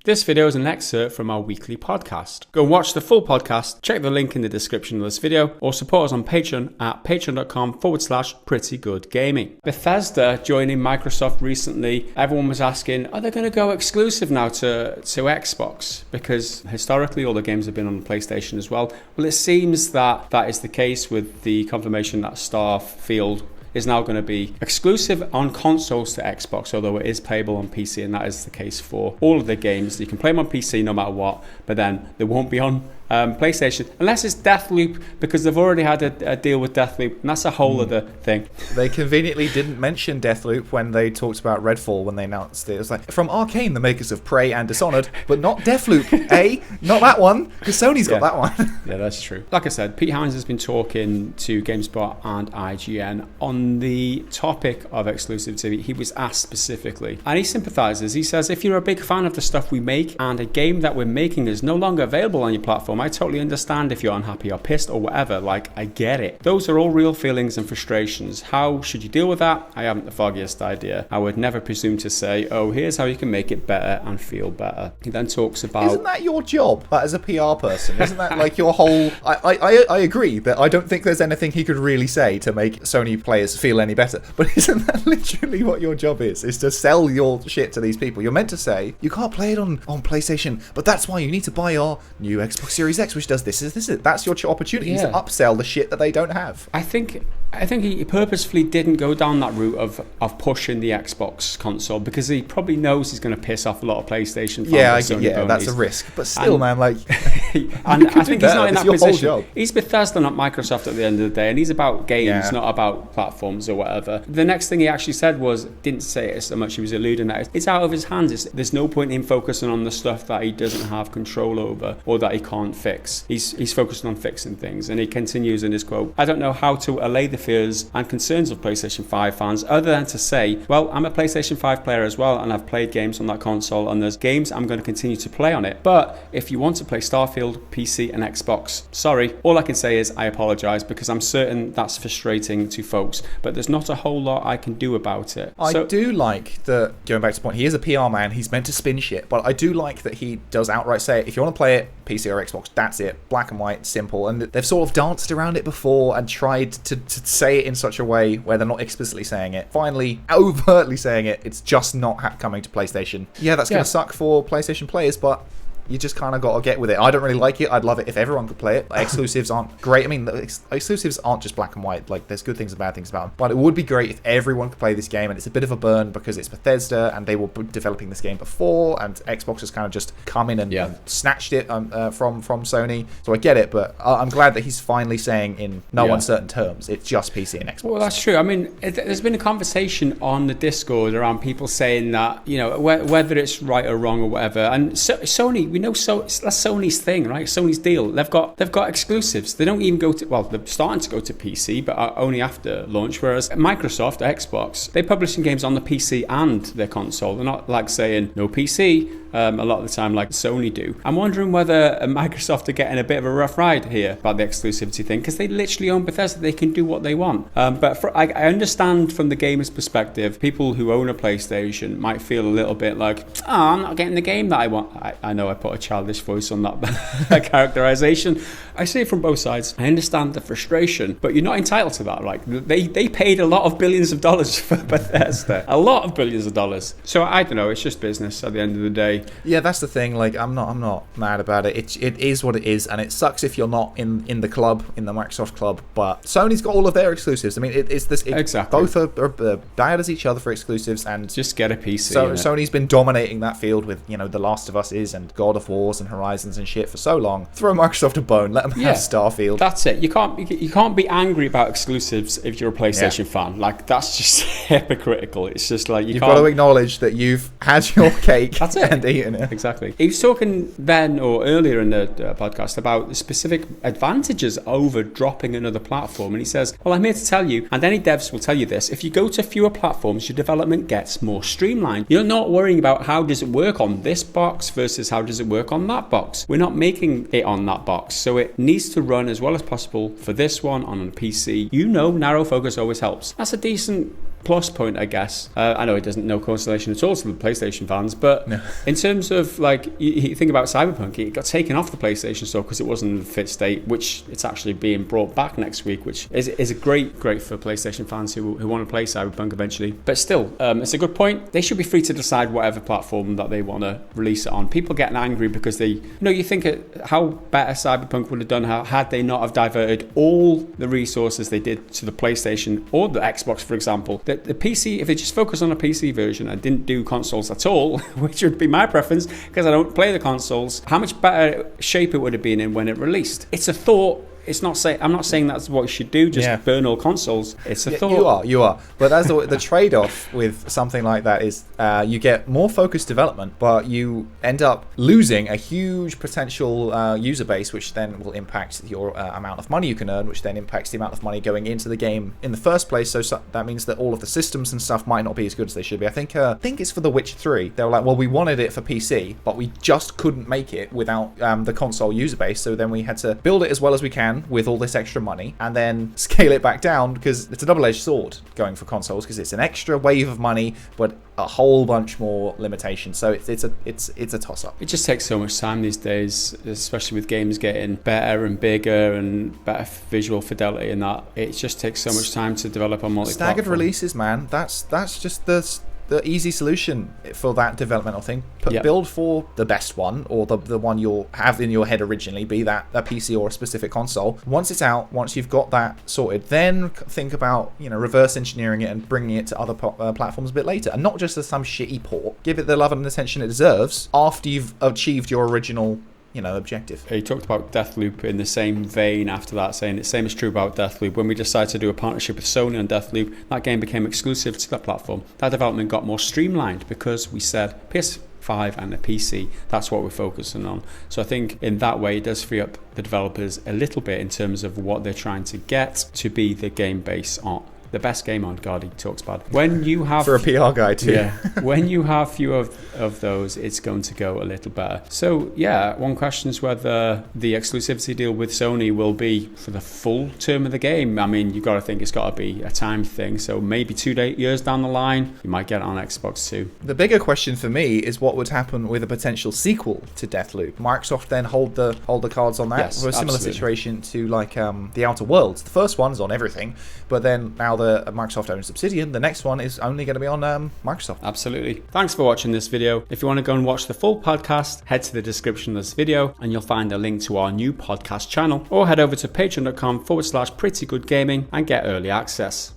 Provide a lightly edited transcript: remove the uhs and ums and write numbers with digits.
This video is an excerpt from our weekly podcast. Go and watch the full podcast, check the link in the description of this video, or support us on Patreon at patreon.com/prettygoodgaming. Bethesda joining Microsoft recently. Everyone was asking, are they going to go exclusive now to Xbox? Because historically all the games have been on the PlayStation as well. Well, it seems that that is the case with the confirmation that Starfield is now going to be exclusive on consoles to Xbox, although it is playable on PC, and that is the case for all of the games. You can play them on PC no matter what, but then they won't be on PlayStation unless it's Deathloop, because they've already had a deal with Deathloop, and that's a whole other thing. They conveniently didn't mention Deathloop when they talked about Redfall when they announced it. It was like, from Arcane, the makers of Prey and Dishonored, but not Deathloop. Not that one, because Sony's got that one. Yeah, that's true. Like I said, Pete Hines has been talking to GameSpot and IGN on the topic of exclusivity. He was asked specifically, and he sympathizes. He says, if you're a big fan of the stuff we make and a game that we're making is no longer available on your platform, I totally understand if you're unhappy or pissed or whatever. Like, I get it. Those are all real feelings and frustrations. How should you deal with that? I haven't the foggiest idea. I would never presume to say, oh, here's how you can make it better and feel better. He then talks about... Isn't that your job, as a PR person? Isn't that like your whole... I agree that I don't think there's anything he could really say to make Sony players feel any better. But isn't that literally what your job is to sell your shit to these people? You're meant to say, you can't play it on PlayStation, but that's why you need to buy our new Xbox Series X, which does this. That's your opportunity to upsell the shit that they don't have. I think he purposefully didn't go down that route of pushing the Xbox console, because he probably knows he's going to piss off a lot of PlayStation fans. That's a risk. But still, man, like... and I think he's not in that position. He's Bethesda, not Microsoft at the end of the day, and he's about games, not about platforms or whatever. The next thing he actually said was, didn't say it so much, he was alluding that it's out of his hands. There's no point in focusing on the stuff that he doesn't have control over or that he can't fix. He's focused on fixing things, and he continues in his quote, I don't know how to allay the fears and concerns of PlayStation 5 fans other than to say, well, I'm a PlayStation 5 player as well, and I've played games on that console, and there's games I'm going to continue to play on it. But if you want to play Starfield, PC and Xbox, sorry, all I can say is I apologize, because I'm certain that's frustrating to folks, but there's not a whole lot I can do about it. I do like that, going back to the point, he is a PR man, he's meant to spin shit, but I do like that he does outright say, if you want to play it, PC or Xbox, that's it, black and white, simple. And they've sort of danced around it before and tried to say it in such a way where they're not explicitly saying it. Finally, overtly saying it, it's just not coming to PlayStation. Yeah, that's going to suck for PlayStation players, but you just kind of got to get with it. I don't really like it. I'd love it if everyone could play it. Exclusives aren't great. I mean, exclusives aren't just black and white. Like, there's good things and bad things about them. But it would be great if everyone could play this game, and it's a bit of a burn because it's Bethesda, and they were developing this game before, and Xbox has kind of just come in and snatched it from Sony. So I get it, but I'm glad that he's finally saying in no uncertain terms, it's just PC and Xbox. Well, that's true. I mean, there's been a conversation on the Discord around people saying that, you know, whether it's right or wrong or whatever, and Sony, we know, so that's Sony's thing, right? Sony's deal. They've got exclusives. They don't even go to, well, they're starting to go to PC, but only after launch. Whereas Microsoft, Xbox, they're publishing games on the PC and their console. They're not like saying no PC a lot of the time like Sony do. I'm wondering whether Microsoft are getting a bit of a rough ride here about the exclusivity thing, because they literally own Bethesda. They can do what they want. But I understand from the gamer's perspective, people who own a PlayStation might feel a little bit like, I'm not getting the game that I want. I know I put a childish voice on that characterization. I see it from both sides. I understand the frustration, but you're not entitled to that. Like, they paid a lot of billions of dollars for Bethesda. A lot of billions of dollars. So I don't know, it's just business at the end of the day. Yeah, that's the thing. Like, I'm not mad about it. It is what it is, and it sucks if you're not in the club, in the Microsoft club. But Sony's got all of their exclusives. I mean, exactly. Both are bad as each other for exclusives, and just get a PC. So Sony's been dominating that field with, you know, The Last of Us and God of Wars and Horizons and shit for so long. Throw Microsoft a bone. Let them have Starfield. That's it. You can't be angry about exclusives if you're a PlayStation fan. Like, that's just hypocritical. It's just like you've got to acknowledge that you've had your cake. That's it. And eaten it. Exactly. He was talking then or earlier in the podcast about the specific advantages over dropping another platform, and he says, well, I'm here to tell you, and any devs will tell you this, if you go to fewer platforms, your development gets more streamlined. You're not worrying about how does it work on this box versus how does it work on that box. We're not making it on that box, so it needs to run as well as possible for this one on a PC. You know, narrow focus always helps. That's a decent plus point, I guess. I know it doesn't no correlation at all to the PlayStation fans, but in terms of like you think about Cyberpunk, it got taken off the PlayStation Store because it wasn't in a fit state, which it's actually being brought back next week, which is a great for PlayStation fans who want to play Cyberpunk eventually. But still, it's a good point. They should be free to decide whatever platform that they want to release it on. People getting angry because you think how better Cyberpunk would have done had they not have diverted all the resources they did to the PlayStation or the Xbox, for example. The PC, if they just focus on a PC version and didn't do consoles at all, which would be my preference because I don't play the consoles, how much better shape it would have been in when it released. It's a thought. It's not I'm not saying that's what you should do, just burn all consoles. It's a thought. You are. But that's the trade-off with something like that is you get more focused development, but you end up losing a huge potential user base, which then will impact your amount of money you can earn, which then impacts the amount of money going into the game in the first place. So that means that all of the systems and stuff might not be as good as they should be. I think it's for The Witcher 3. They were like, well, we wanted it for PC, but we just couldn't make it without the console user base. So then we had to build it as well as we can with all this extra money and then scale it back down because it's a double-edged sword going for consoles because it's an extra wave of money but a whole bunch more limitations. So it's a toss-up. It just takes so much time these days, especially with games getting better and bigger and better visual fidelity and that. It just takes so much time to develop a multi-platform. Staggered releases, man. That's just the easy solution for that developmental thing. Build for the best one or the one you'll have in your head originally, be that a PC or a specific console. Once it's out, once you've got that sorted, then think about reverse engineering it and bringing it to other platforms a bit later, and not just as some shitty port. Give it the love and attention it deserves after you've achieved your original objective. He talked about Deathloop in the same vein after that, saying the same is true about Deathloop. When we decided to do a partnership with Sony on Deathloop, that game became exclusive to that platform. That development got more streamlined because we said PS5 and a PC, that's what we're focusing on. So I think in that way it does free up the developers a little bit in terms of what they're trying to get to be the game base on. The best game on God, he talks about. When you have for a PR guy too. Yeah. When you have few of those, it's going to go a little better. So yeah, one question is whether the exclusivity deal with Sony will be for the full term of the game. I mean, you've got to think it's got to be a time thing. So maybe 2 years down the line, you might get it on Xbox too. The bigger question for me is what would happen with a potential sequel to Deathloop. Microsoft then hold the cards on that. Yes, for a similar situation to like the Outer Worlds. The first one's on everything, but then now the Microsoft owns Obsidian, the next one is only going to be on Microsoft. Absolutely. Thanks for watching this video. If you want to go and watch the full podcast, head to the description of this video and you'll find a link to our new podcast channel, or head over to patreon.com/prettygoodgaming and get early access.